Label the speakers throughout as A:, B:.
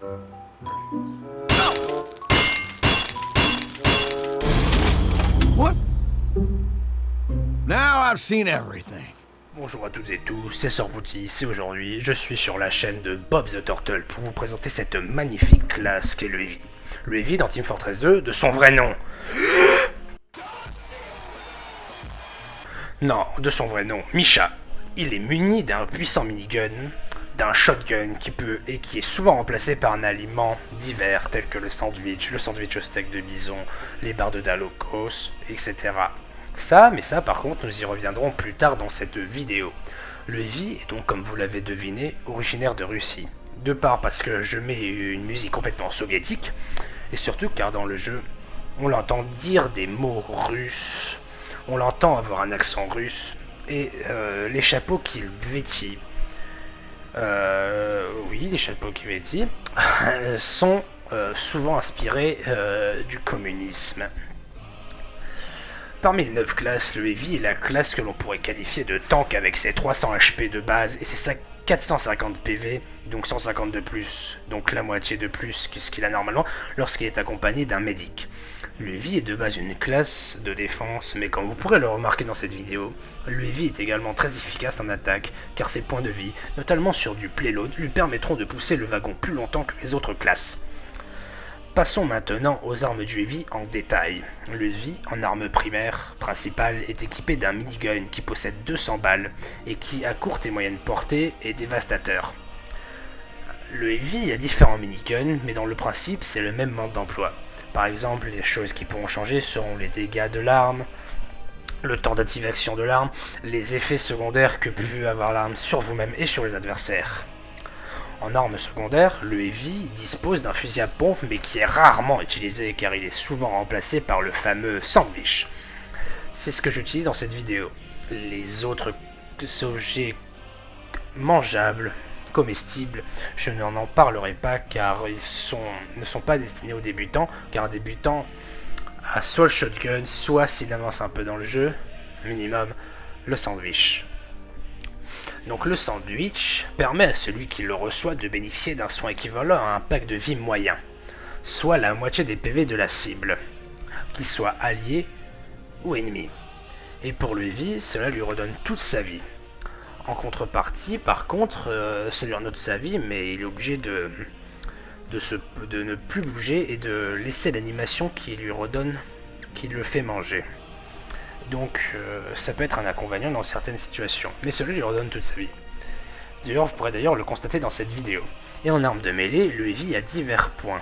A: What? Now I've seen everything.
B: Bonjour à toutes et tous, c'est Sorboutis et aujourd'hui je suis sur la chaîne de Bob the Turtle pour vous présenter cette magnifique classe qu'est le Heavy. Le Heavy dans Team Fortress 2 de son vrai nom. Non, de son vrai nom, Misha. Il est muni d'un puissant minigun, d'un shotgun qui est souvent remplacé par un aliment divers tel que le sandwich au steak de bison, les barres de Dalokos, etc. Ça par contre nous y reviendrons plus tard dans cette vidéo. Le Heavy est donc, comme vous l'avez deviné, originaire de Russie. De part parce que je mets une musique complètement soviétique, et surtout car dans le jeu, on l'entend dire des mots russes, on l'entend avoir un accent russe, et les chapeaux qu'il vêtit, les chapeaux qu'il vêtit, sont souvent inspirés du communisme. Parmi les 9 classes, le Heavy est la classe que l'on pourrait qualifier de tank avec ses 300 HP de base et ses 450 PV, donc 150 de plus, donc la moitié de plus que ce qu'il a normalement lorsqu'il est accompagné d'un médic. Le Heavy est de base une classe de défense, mais comme vous pourrez le remarquer dans cette vidéo, le Heavy est également très efficace en attaque, car ses points de vie, notamment sur du playload, lui permettront de pousser le wagon plus longtemps que les autres classes. Passons maintenant aux armes du Heavy en détail. Le Heavy, en arme primaire principale, est équipé d'un minigun qui possède 200 balles et qui, à courte et moyenne portée, est dévastateur. Le Heavy a différents miniguns, mais dans le principe, c'est le même mode d'emploi. Par exemple, les choses qui pourront changer seront les dégâts de l'arme, le temps d'activation de l'arme, les effets secondaires que peut avoir l'arme sur vous-même et sur les adversaires. En arme secondaire, le Heavy dispose d'un fusil à pompe mais qui est rarement utilisé car il est souvent remplacé par le fameux sandwich. C'est ce que j'utilise dans cette vidéo. Les autres objets mangeables, comestibles, je n'en parlerai pas car ils ne sont pas destinés aux débutants, car un débutant a soit le shotgun, soit s'il avance un peu dans le jeu, minimum, le sandwich. Donc le sandwich permet à celui qui le reçoit de bénéficier d'un soin équivalent à un pack de vie moyen, soit la moitié des PV de la cible, qu'il soit allié ou ennemi. Et pour le Heavy, cela lui redonne toute sa vie. En contrepartie, par contre, ça lui redonne toute sa vie, mais il est obligé de ne plus bouger et de laisser l'animation qui lui redonne, qui le fait manger. Donc ça peut être un inconvénient dans certaines situations, mais cela lui redonne toute sa vie. D'ailleurs, vous pourrez le constater dans cette vidéo. Et en arme de mêlée, le Heavy a divers points.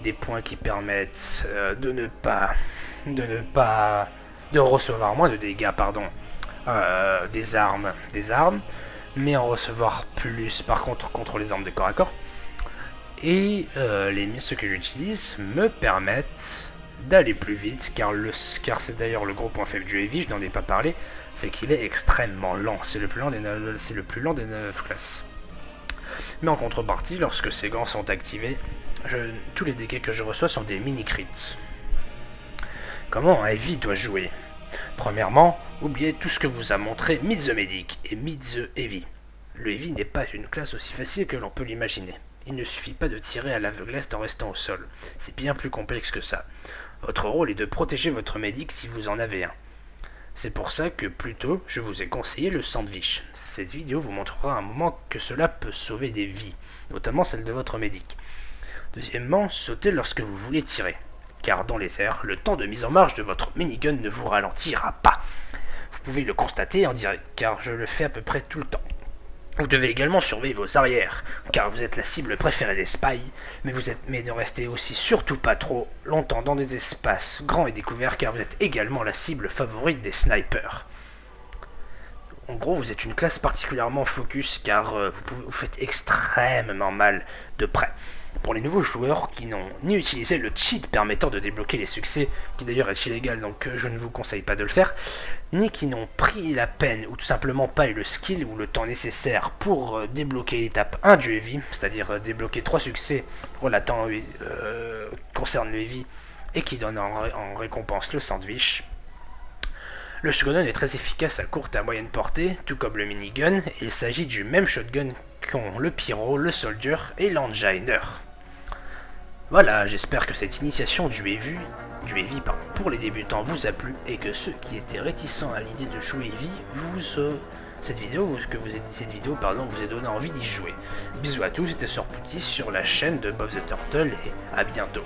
B: Des points qui permettent de recevoir moins de dégâts, des armes, mais en recevoir plus par contre les armes de corps à corps. Et ceux que j'utilise me permettent d'aller plus vite, car c'est d'ailleurs le gros point faible du Heavy, je n'en ai pas parlé, c'est qu'il est extrêmement lent, c'est le plus lent des 9 classes. Mais en contrepartie, lorsque ces gants sont activés, tous les dégâts que je reçois sont des mini-crits. Comment un Heavy doit jouer? Premièrement, oubliez tout ce que vous a montré Meet the Medic et Meet the Heavy. Le Heavy n'est pas une classe aussi facile que l'on peut l'imaginer. Il ne suffit pas de tirer à l'aveuglette en restant au sol, c'est bien plus complexe que ça. Votre rôle est de protéger votre médic si vous en avez un. C'est pour ça que plus tôt, je vous ai conseillé le sandwich. Cette vidéo vous montrera un moment que cela peut sauver des vies, notamment celle de votre médic. Deuxièmement, sautez lorsque vous voulez tirer, car dans les airs, le temps de mise en marche de votre minigun ne vous ralentira pas. Vous pouvez le constater en direct, car je le fais à peu près tout le temps. Vous devez également surveiller vos arrières, car vous êtes la cible préférée des spies, mais ne restez aussi surtout pas trop longtemps dans des espaces grands et découverts, car vous êtes également la cible favorite des snipers. En gros, vous êtes une classe particulièrement focus, car vous faites extrêmement mal de près. Pour les nouveaux joueurs qui n'ont ni utilisé le cheat permettant de débloquer les succès, qui d'ailleurs est illégal donc je ne vous conseille pas de le faire, ni qui n'ont pris la peine ou tout simplement pas eu le skill ou le temps nécessaire pour débloquer l'étape 1 du Heavy, c'est-à-dire débloquer 3 succès relatant concernant le Heavy et qui donnent en récompense le sandwich, Le shotgun est très efficace à courte et à moyenne portée, tout comme le minigun, et il s'agit du même shotgun qu'ont le pyro, le soldier et l'enginer. Voilà, j'espère que cette initiation du heavy pour les débutants vous a plu et que ceux qui étaient réticents à l'idée de jouer heavy cette vidéo vous ait donné envie d'y jouer. Bisous à tous, c'était Sorpoutis sur la chaîne de Bob the Turtle et à bientôt.